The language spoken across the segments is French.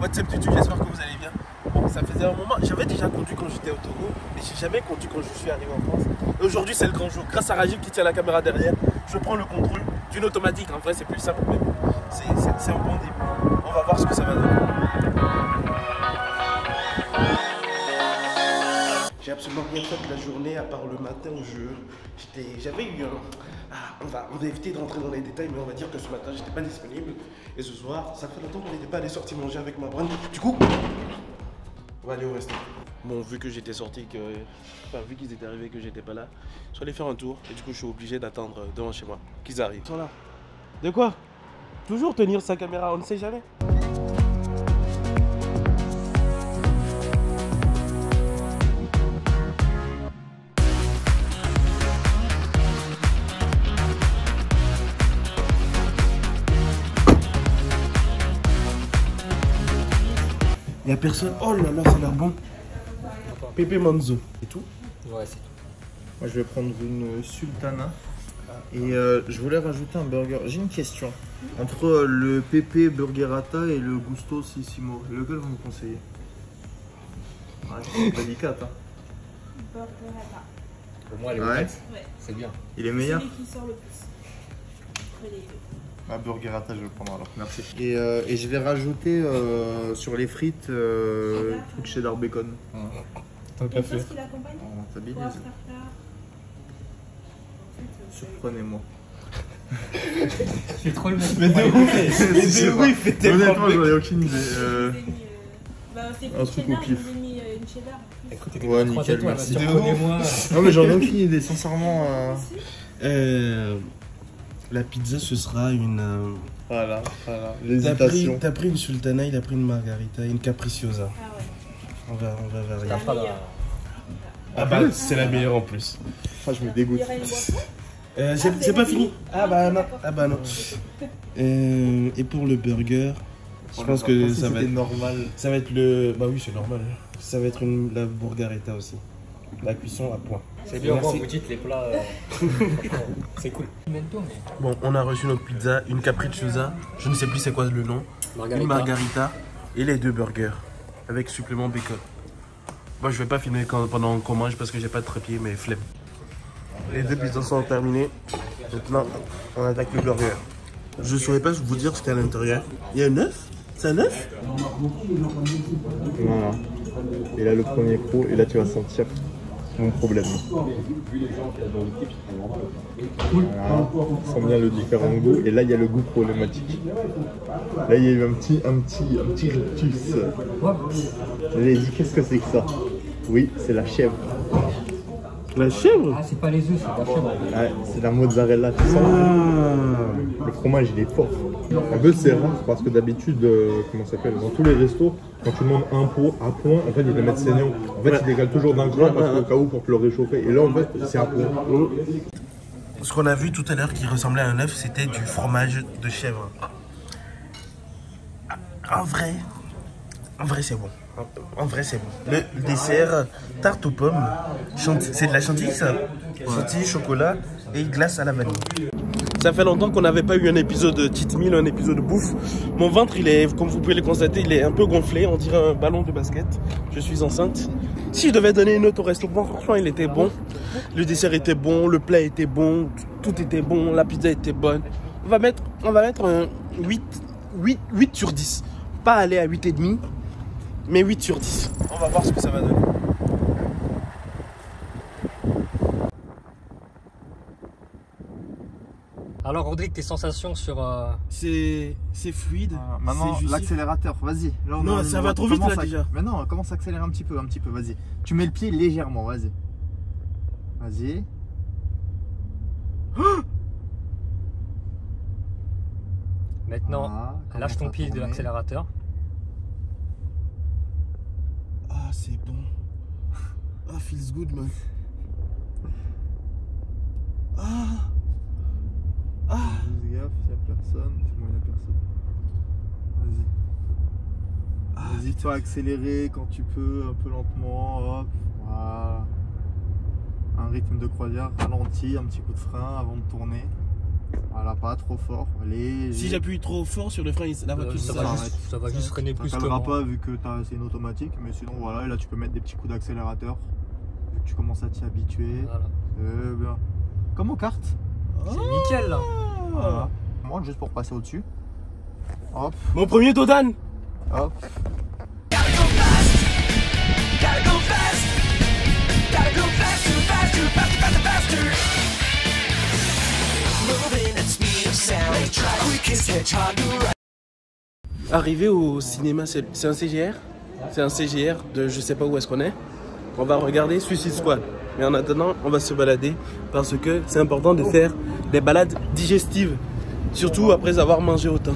What's up YouTube, j'espère que vous allez bien. Bon, ça faisait un moment, j'avais déjà conduit quand j'étais au Togo, mais j'ai jamais conduit quand je suis arrivé en France. Et aujourd'hui c'est le grand jour, grâce à Rajib qui tient la caméra derrière, je prends le contrôle d'une automatique. En vrai c'est plus simple, mais c'est un bon début. On va voir ce que ça va donner. J'ai absolument rien fait de la journée à part le matin où j'avais eu un... on va éviter de rentrer dans les détails, mais on va dire que ce matin j'étais pas disponible. Et ce soir, ça fait longtemps qu'on n'était pas allé sortir manger avec ma brande. Du coup, on va aller au resto. Bon, vu que j'étais sorti, vu qu'ils étaient arrivés que j'étais pas là, je suis allé faire un tour. Et du coup, je suis obligé d'attendre devant chez moi qu'ils arrivent. Ils sont là. De quoi? Toujours tenir sa caméra, on ne sait jamais. Il n'y a personne. Oh là là, ça a l'air bon. Pepe Manzo. C'est tout? Ouais, c'est tout. Moi, je vais prendre une sultana. Et je voulais rajouter un burger. J'ai une question. Entre le Pepe Burgerata et le Gusto Sissimo, lequel vous me conseillez? C'est délicat, hein. Burgerata. Pour moi, les ouais. C'est bien. Il est meilleur? Celui qui sort le plus. Après les deux. Ah, Burgerata, je vais le prendre alors. Merci. Et je vais rajouter sur les frites truc cheddar bacon. Tant qu'à Et faire. ce qui l'accompagne? On stabilise. Poivre, tartare. Surprenez-moi. C'est trop le mec. Mais de ouf, il fait tellement. Honnêtement, j'en ai aucune idée. C'est un plus truc cheddar, au pif. je vous ai mis une cheddar. Écoute, Ouais, nickel, merci. Surprenez-moi. Non, mais j'en ai aucune idée, sincèrement. La pizza, ce sera une... Voilà. L'hésitation. T'as pris une sultana, il a pris une margarita, une capricciosa. Ah ouais. On va varier. La Pas la- meilleure. Ah bah, c'est la meilleure en plus. Ah, je me Il dégoûte. y aurait une boisson? C'est pas fini. Ah bah non. Ah bah non. Et pour le burger, je pense que ça va être normal. Ça va être le... Bah oui, c'est normal. Ça va être la burgeretta aussi. La cuisson à point. C'est bien, Merci. vous dites les plats. Franchement, c'est cool. Mento, mais. Bon, on a reçu notre pizza, une capricciosa, je ne sais plus c'est quoi le nom, une margarita et les deux burgers avec supplément bacon. Moi, je vais pas filmer pendant qu'on mange parce que j'ai pas de trépied, mais flemme. Les deux pizzas sont terminées. Maintenant, on attaque le burger. Je saurais pas vous dire ce qu'il y a à l'intérieur. Il y a un œuf? C'est un œuf? Voilà. Et là, le premier croc, et là, tu vas sentir mon problème. Voilà. On sent bien le différent goût. Et là, il y a le goût problématique. Là, il y a eu un petit rictus. J'ai dit, qu'est-ce que c'est que ça? Oui, c'est la chèvre. La chèvre? Ah, c'est pas les œufs, c'est la chèvre. Ouais, c'est la mozzarella, tu sens. Le fromage, il est fort. Un peu, c'est rare parce que d'habitude, comment ça s'appelle, dans tous les restos, quand tu demandes un pot à point, en fait, ils le mettent saignant. En fait, ils décalent toujours d'un cran parce qu'au cas où, pour te le réchauffer. Et là, en fait, c'est à point. Ce qu'on a vu tout à l'heure qui ressemblait à un œuf, c'était du fromage de chèvre. En vrai c'est bon. En vrai, c'est bon. Le dessert, tarte aux pommes, c'est de la chantilly ça? Chantilly, chocolat et glace à la vanille. Ça fait longtemps qu'on n'avait pas eu un épisode de cheat meal, un épisode de bouffe. Mon ventre, il est, comme vous pouvez le constater, il est un peu gonflé, on dirait un ballon de basket. Je suis enceinte. Si je devais donner une note au restaurant, franchement, il était bon. Le dessert était bon, le plat était bon, tout était bon, la pizza était bonne. On va mettre un 8 sur 10. Pas aller à 8,5. Mais 8 sur 10. On va voir ce que ça va donner. Alors, Rodrigue, tes sensations sur. C'est fluide. Maintenant, c'est justif. l'accélérateur, vas-y. Là, Non, ça va trop vite là déjà. Mais non, commence à accélérer un petit peu, vas-y. Tu mets le pied légèrement, vas-y. Vas-y. Maintenant, Voilà, lâche ton commence à pied de tourner. l'accélérateur. Ah, c'est bon. Ah, feels good, man. Ah. Fais gaffe, il n'y a personne. C'est bon, il n'y a personne. Vas-y. N'hésite pas à accélérer quand tu peux, un peu lentement. Hop. Voilà. Un rythme de croisière ralenti, un petit coup de frein avant de tourner. Voilà, pas trop fort. Léger. Si j'appuie trop fort sur le frein, la voiture ça va juste freiner plus Ça que callera moi. pas vu que c'est une automatique, mais sinon voilà, et là tu peux mettre des petits coups d'accélérateur. Vu que tu commences à t'y habituer. Voilà. Bien. Comme aux cartes. C'est nickel là. Voilà. Moi, juste pour passer au-dessus. Hop, Mon premier Dodan. hop. Arrivé au cinéma, c'est un CGR. C'est un CGR de je sais pas où est-ce qu'on est. On va regarder Suicide Squad. Mais en attendant, on va se balader parce que c'est important de faire des balades digestives. Surtout après avoir mangé autant.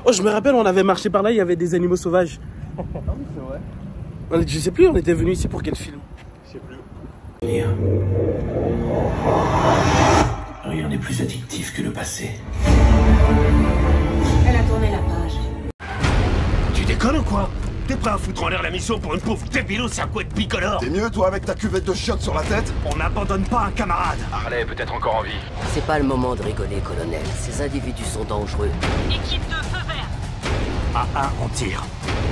Oh, je me rappelle, on avait marché par là, il y avait des animaux sauvages. Ah oui, c'est vrai. Je sais plus, on était venu ici pour quel film? Je sais plus. Rien n'est plus addictif que le passé. Elle a tourné la page. Tu déconnes ou quoi? T'es prêt à foutre en l'air la mission pour une pauvre débilos à couette bicolore? T'es mieux toi avec ta cuvette de chiottes sur la tête? On n'abandonne pas un camarade. Harley est peut-être encore en vie. C'est pas le moment de rigoler, colonel. Ces individus sont dangereux. Équipe de feu vert. À 1, on tire.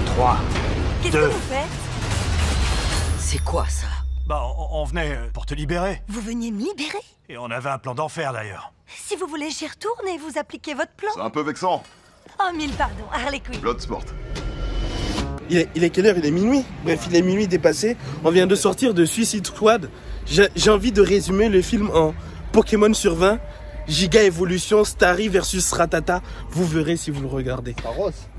3. Qu'est-ce que vous faites? C'est quoi ça? Bah, on venait pour te libérer. Vous veniez me libérer? Et on avait un plan d'enfer d'ailleurs. Si vous voulez, j'y retourne et vous appliquez votre plan. C'est un peu vexant. Oh, mille pardons, Harley Quinn. Bloodsport. Il est quelle heure? Il est minuit. Bref, il est minuit dépassé. On vient de sortir de Suicide Squad. J'ai envie de résumer le film en Pokémon sur 20. Giga Evolution, Starry versus Ratata. Vous verrez si vous le regardez.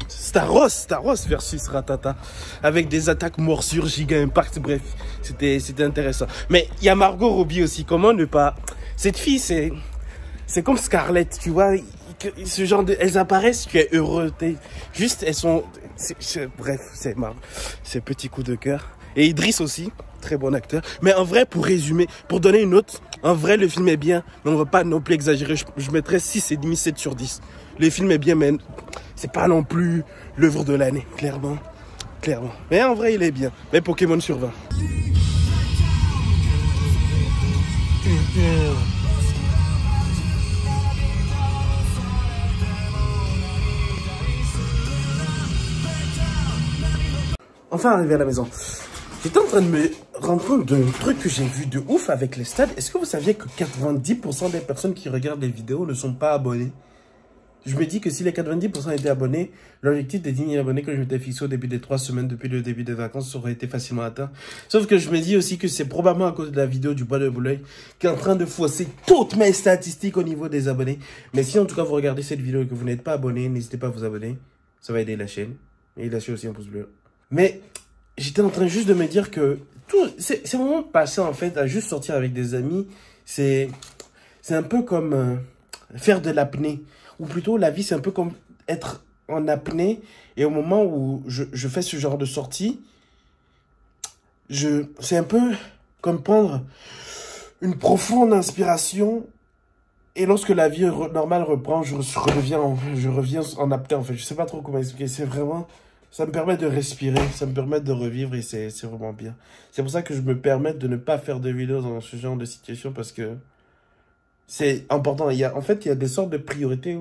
Staros versus Ratata. Avec des attaques morsures, Giga Impact. Bref, c'était intéressant. Mais il y a Margot Robbie aussi. Comment ne pas... Cette fille, c'est comme Scarlett, tu vois. Ce genre de... Elles apparaissent, tu es heureux. Juste, elles sont... Bref, c'est marrant. C'est petit coup de cœur. Et Idriss aussi, très bon acteur. Mais en vrai, pour résumer, pour donner une note, en vrai, le film est bien, mais on va pas non plus exagérer. Je mettrais 6,5, 7 sur 10. Le film est bien, mais c'est pas non plus l'œuvre de l'année, clairement. Clairement. Mais en vrai, il est bien. Mais Pokémon sur 20. Enfin arrivé à la maison. J'étais en train de me rendre compte d'un truc que j'ai vu de ouf avec les stades. Est-ce que vous saviez que 90% des personnes qui regardent les vidéos ne sont pas abonnées? Je me dis que si les 90% étaient abonnés, l'objectif des 10 000 abonnés que je m'étais fixé au début des 3 semaines depuis le début des vacances aurait été facilement atteint. Sauf que je me dis aussi que c'est probablement à cause de la vidéo du bois de Boulogne qui est en train de fausser toutes mes statistiques au niveau des abonnés. Mais si en tout cas vous regardez cette vidéo et que vous n'êtes pas abonné, n'hésitez pas à vous abonner. Ça va aider la chaîne. Et lâchez aussi un pouce bleu. Mais j'étais en train juste de me dire que c'est vraiment passé en fait à juste sortir avec des amis. C'est un peu comme faire de l'apnée. Ou plutôt la vie c'est un peu comme être en apnée. Et au moment où je fais ce genre de sortie, c'est un peu comme prendre une profonde inspiration. Et lorsque la vie normale reprend, je reviens en apnée en fait. Je sais pas trop comment expliquer. C'est vraiment... Ça me permet de respirer, ça me permet de revivre et c'est vraiment bien. C'est pour ça que je me permets de ne pas faire de vidéos dans ce genre de situation parce que c'est important. En fait, il y a des sortes de priorités,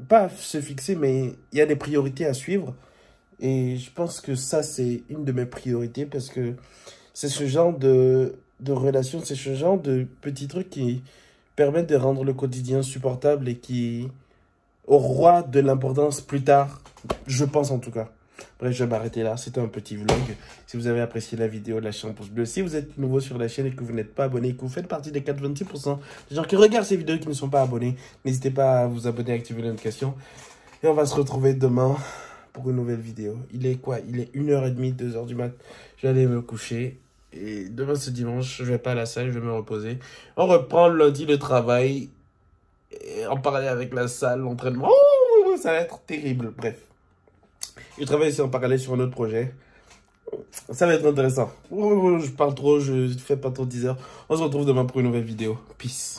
pas à se fixer, mais il y a des priorités à suivre. Et je pense que ça, c'est une de mes priorités parce que c'est ce genre de relation, c'est ce genre de petits trucs qui permettent de rendre le quotidien supportable et qui aura de l'importance plus tard. Je pense en tout cas. Bref, je vais m'arrêter là. C'était un petit vlog. Si vous avez apprécié la vidéo, lâchez un pouce bleu. Si vous êtes nouveau sur la chaîne et que vous n'êtes pas abonné, que vous faites partie des 90% des gens qui regardent ces vidéos et qui ne sont pas abonnés, n'hésitez pas à vous abonner et activer les notifications. Et on va se retrouver demain pour une nouvelle vidéo. Il est quoi? Il est 1h30, 2h du mat. Je vais aller me coucher. Et demain, ce dimanche, je vais pas à la salle, je vais me reposer. On reprend lundi le travail. Et en parler avec la salle, l'entraînement. Oh, ça va être terrible. Bref. Je travaille aussi en parallèle sur un autre projet. Ça va être intéressant. Je parle trop, je fais pas trop 10 heures. On se retrouve demain pour une nouvelle vidéo. Peace.